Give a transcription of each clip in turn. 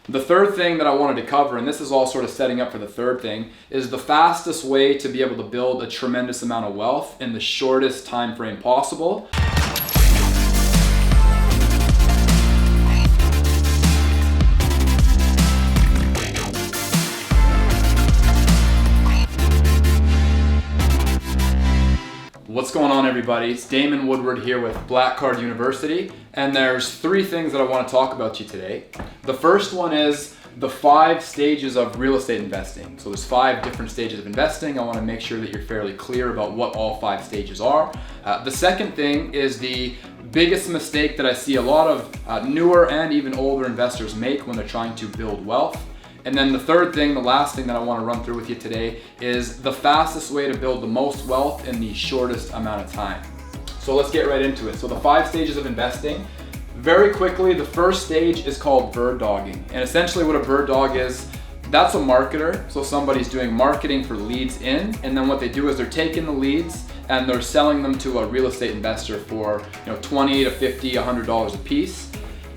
The third thing that I wanted to cover, and this is all sort of setting up for the third thing, is the fastest way to be able to build a tremendous amount of wealth in the shortest time frame possible. What's going on, everybody? It's Damon Woodward here with Black Card University, and there's three things that I want to talk about to you today. The first one is the 5 stages of real estate investing. So there's 5 different stages of investing. I want to make sure that you're fairly clear about what all 5 stages are. The second thing is the biggest mistake that I see a lot of newer and even older investors make when they're trying to build wealth. And then the third thing, the last thing that I want to run through with you today, is the fastest way to build the most wealth in the shortest amount of time. So let's get right into it. So the 5 stages of investing. Very quickly, the first stage is called bird dogging. And essentially what a bird dog is, that's a marketer. So somebody's doing marketing for leads in, and then what they do is they're taking the leads and they're selling them to a real estate investor for $20 to $50, $100 a piece.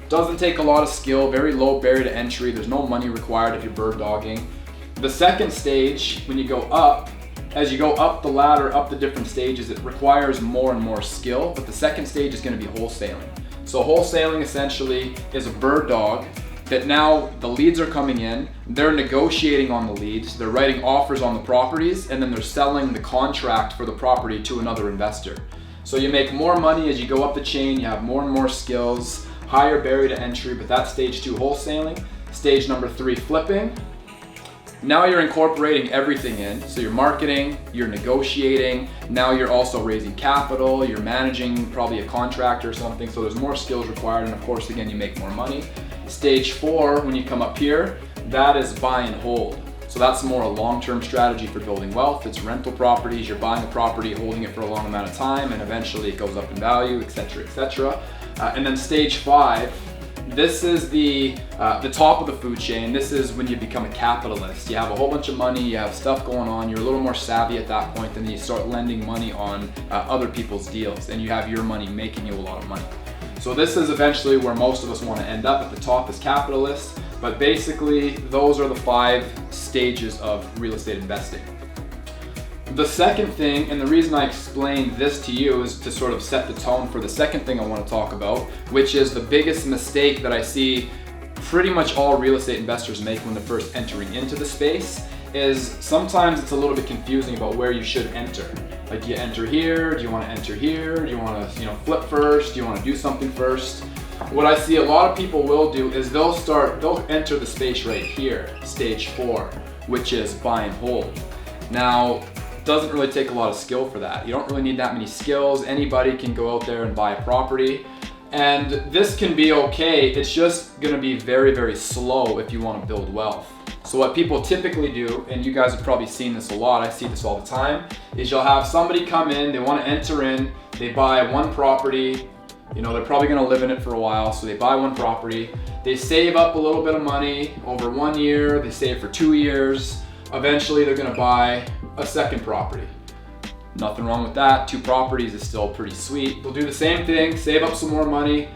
Doesn't take a lot of skill, very low barrier to entry. There's no money required if you're bird dogging. The second stage, when you go up, as you go up the ladder, up the different stages, it requires more and more skill, but the second stage is going to be wholesaling. So wholesaling essentially is a bird dog that now the leads are coming in, they're negotiating on the leads, they're writing offers on the properties, and then they're selling the contract for the property to another investor. So you make more money as you go up the chain, you have more and more skills, higher barrier to entry, but that's stage 2 wholesaling. Stage number 3 flipping. Now you're incorporating everything in. So you're marketing, you're negotiating, now you're also raising capital, you're managing probably a contractor or something, so there's more skills required, and of course again you make more money. Stage 4, when you come up here, that is buy and hold. So that's more a long-term strategy for building wealth. It's rental properties, you're buying a property, holding it for a long amount of time, and eventually it goes up in value, etc., etc. And then stage 5, this is the top of the food chain. This is when you become a capitalist. You have a whole bunch of money, you have stuff going on, you're a little more savvy at that point, and then you start lending money on other people's deals, and you have your money making you a lot of money. So this is eventually where most of us want to end up. At the top is capitalist, but basically those are the 5 stages of real estate investing. The second thing, and the reason I explained this to you, is to sort of set the tone for the second thing I want to talk about, which is the biggest mistake that I see pretty much all real estate investors make when they're first entering into the space, is sometimes it's a little bit confusing about where you should enter. Like, do you enter here? Do you want to enter here? Do you want to flip first? Do you want to do something first? What I see a lot of people will do is they'll enter the space right here, stage 4, which is buy and hold. Now, doesn't really take a lot of skill for that. You don't really need that many skills. Anybody can go out there and buy a property, and this can be okay. It's just gonna be very, very slow if you want to build wealth. So what people typically do, and you guys have probably seen this a lot, I see this all the time, is you'll have somebody come in, they want to enter in, they buy one property, they're probably gonna live in it for a while, so they buy one property, they save up a little bit of money over 1 year, they save for 2 years, eventually they're gonna buy a second property. Nothing wrong with that. 2 properties is still pretty sweet. They'll do the same thing, save up some more money.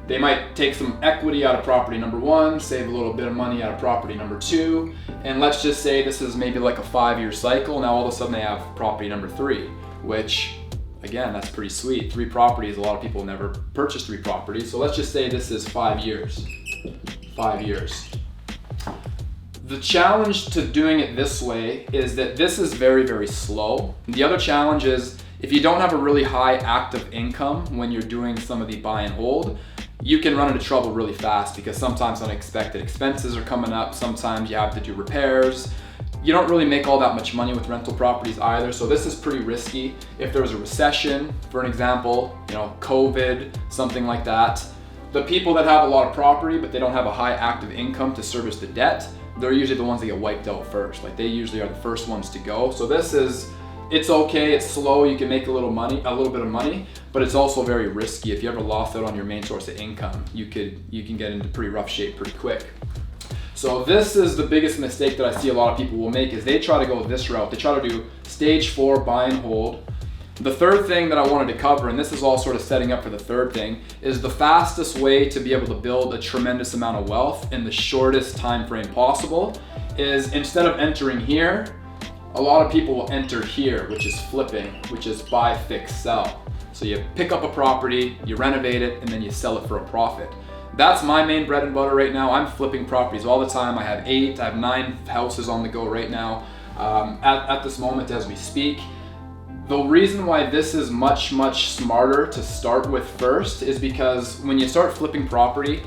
They might take some equity out of property number 1, save a little bit of money out of property number 2, and let's just say this is maybe like a 5-year cycle. Now all of a sudden they have property number 3, which again, that's pretty sweet. 3 properties, a lot of people never purchase 3 properties. So let's just say this is 5 years. 5 years. The challenge to doing it this way is that this is very, very slow. The other challenge is if you don't have a really high active income when you're doing some of the buy and hold, you can run into trouble really fast because sometimes unexpected expenses are coming up. Sometimes you have to do repairs. You don't really make all that much money with rental properties either. So this is pretty risky. If there was a recession, for an example, COVID, something like that, the people that have a lot of property but they don't have a high active income to service the debt, they're usually the ones that get wiped out first. Like, they usually are the first ones to go. So it's okay, it's slow, you can make a little bit of money, but it's also very risky. If you ever lost out on your main source of income, you can get into pretty rough shape pretty quick. So this is the biggest mistake that I see a lot of people will make, is they try to go this route. They try to do stage 4, buy and hold. The third thing that I wanted to cover, and this is all sort of setting up for the third thing, is the fastest way to be able to build a tremendous amount of wealth in the shortest time frame possible is, instead of entering here, a lot of people will enter here, which is flipping, which is buy, fix, sell. So you pick up a property, you renovate it, and then you sell it for a profit. That's my main bread and butter right now. I'm flipping properties all the time. I have 9 houses on the go right now at this moment as we speak. The reason why this is much smarter to start with first is because when you start flipping property,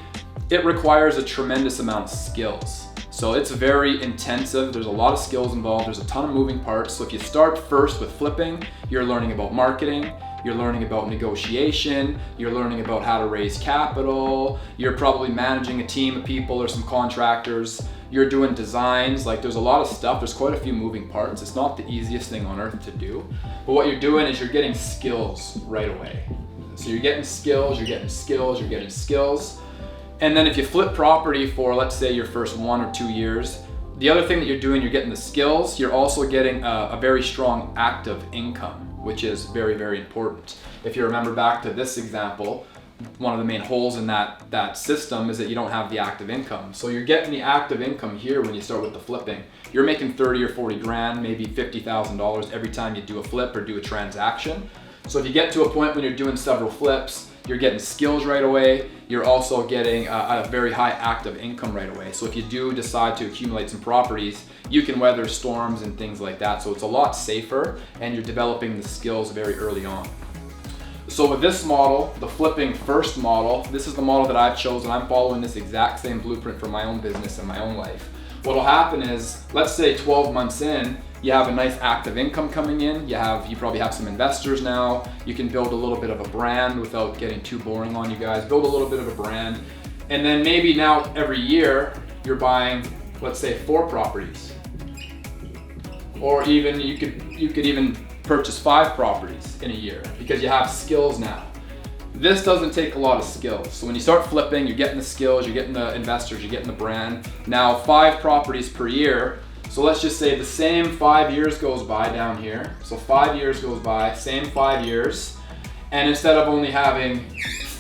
it requires a tremendous amount of skills. So it's very intensive. There's a lot of skills involved. There's a ton of moving parts. So if you start first with flipping, you're learning about marketing, you're learning about negotiation, you're learning about how to raise capital, you're probably managing a team of people or some contractors, you're doing designs. Like, there's a lot of stuff. There's quite a few moving parts. It's not the easiest thing on earth to do. But what you're doing is you're getting skills right away. So you're getting skills, you're getting skills, you're getting skills. And then if you flip property for, let's say, your first 1 or 2 years, the other thing that you're doing, you're getting the skills, you're also getting a very strong active income, which is very important. If you remember back to this example, one of the main holes in that system is that you don't have the active income. So you're getting the active income here when you start with the flipping. You're making 30 or 40 grand, maybe $50,000 every time you do a flip or do a transaction. So if you get to a point when you're doing several flips, you're getting skills right away. You're also getting a very high active income right away. So if you do decide to accumulate some properties, you can weather storms and things like that. So it's a lot safer, and you're developing the skills very early on. So with this model, the flipping first model, this is the model that I've chosen. I'm following this exact same blueprint for my own business and my own life. What'll happen is, let's say 12 months in, you have a nice active income coming in. You probably have some investors now. You can build a little bit of a brand without getting too boring on you guys. Build a little bit of a brand. And then maybe now every year you're buying, let's say, 4 properties. Or even you could even purchase 5 properties in a year because you have skills now. This doesn't take a lot of skills. So when you start flipping, you're getting the skills, you're getting the investors, you're getting the brand. Now 5 properties per year. So let's just say the same 5 years goes by down here. So 5 years goes by, same 5 years. And instead of only having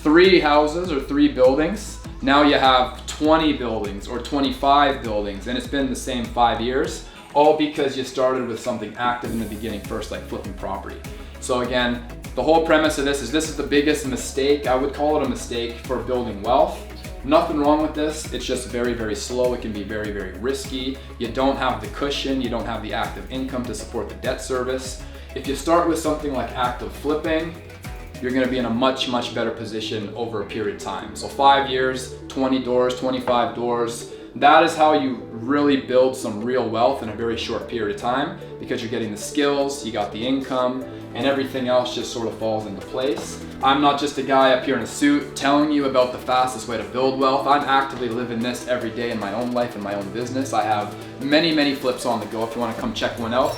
3 houses or 3 buildings, now you have 20 buildings or 25 buildings, and it's been the same 5 years, all because you started with something active in the beginning first, like flipping property. So again, the whole premise of this is the biggest mistake. I would call it a mistake for building wealth. Nothing wrong with this. It's just very slow. It can be very risky. You don't have the cushion. You don't have the active income to support the debt service. If you start with something like active flipping, you're gonna be in a much better position over a period of time. So 5 years, 20 doors, 25 doors, that is how you really build some real wealth in a very short period of time, because you're getting the skills, you got the income, and everything else just sort of falls into place. I'm not just a guy up here in a suit telling you about the fastest way to build wealth. I'm actively living this every day in my own life and my own business. I have many flips on the go if you want to come check one out.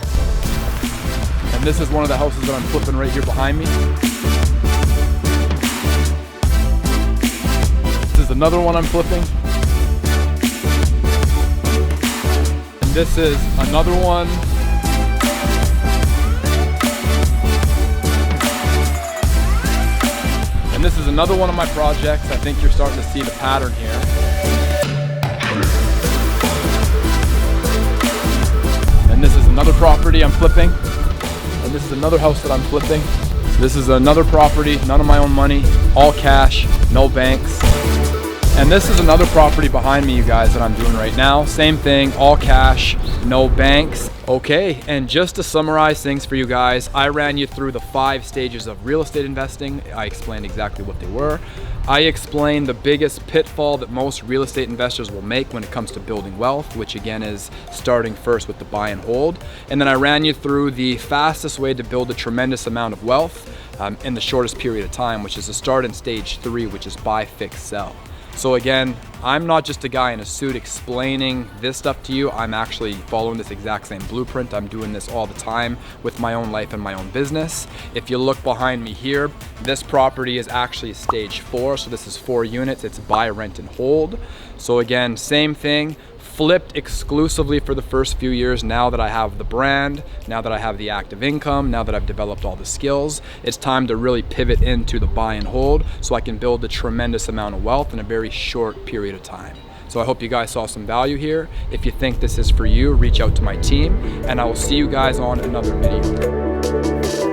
And this is one of the houses that I'm flipping right here behind me. This is another one I'm flipping. And this is another one. And this is another one of my projects. I think you're starting to see the pattern here. And this is another property I'm flipping. And this is another house that I'm flipping. This is another property, none of my own money, all cash, no banks. And this is another property behind me, you guys, that I'm doing right now. Same thing, all cash, no banks. Okay, and just to summarize things for you guys, I ran you through the 5 stages of real estate investing. I explained exactly what they were. I explained the biggest pitfall that most real estate investors will make when it comes to building wealth, which again is starting first with the buy and hold. And then I ran you through the fastest way to build a tremendous amount of wealth in the shortest period of time, which is to start in stage 3, which is buy, fix, sell. So again, I'm not just a guy in a suit explaining this stuff to you. I'm actually following this exact same blueprint. I'm doing this all the time with my own life and my own business. If you look behind me here, this property is actually stage 4. So this is 4 units. It's buy, rent, and hold. So again, same thing. flipped exclusively for the first few years. Now that I have the brand, now that I have the active income, now that I've developed all the skills, it's time to really pivot into the buy and hold so I can build a tremendous amount of wealth in a very short period of time. So I hope you guys saw some value here. If you think this is for you, reach out to my team, and I will see you guys on another video.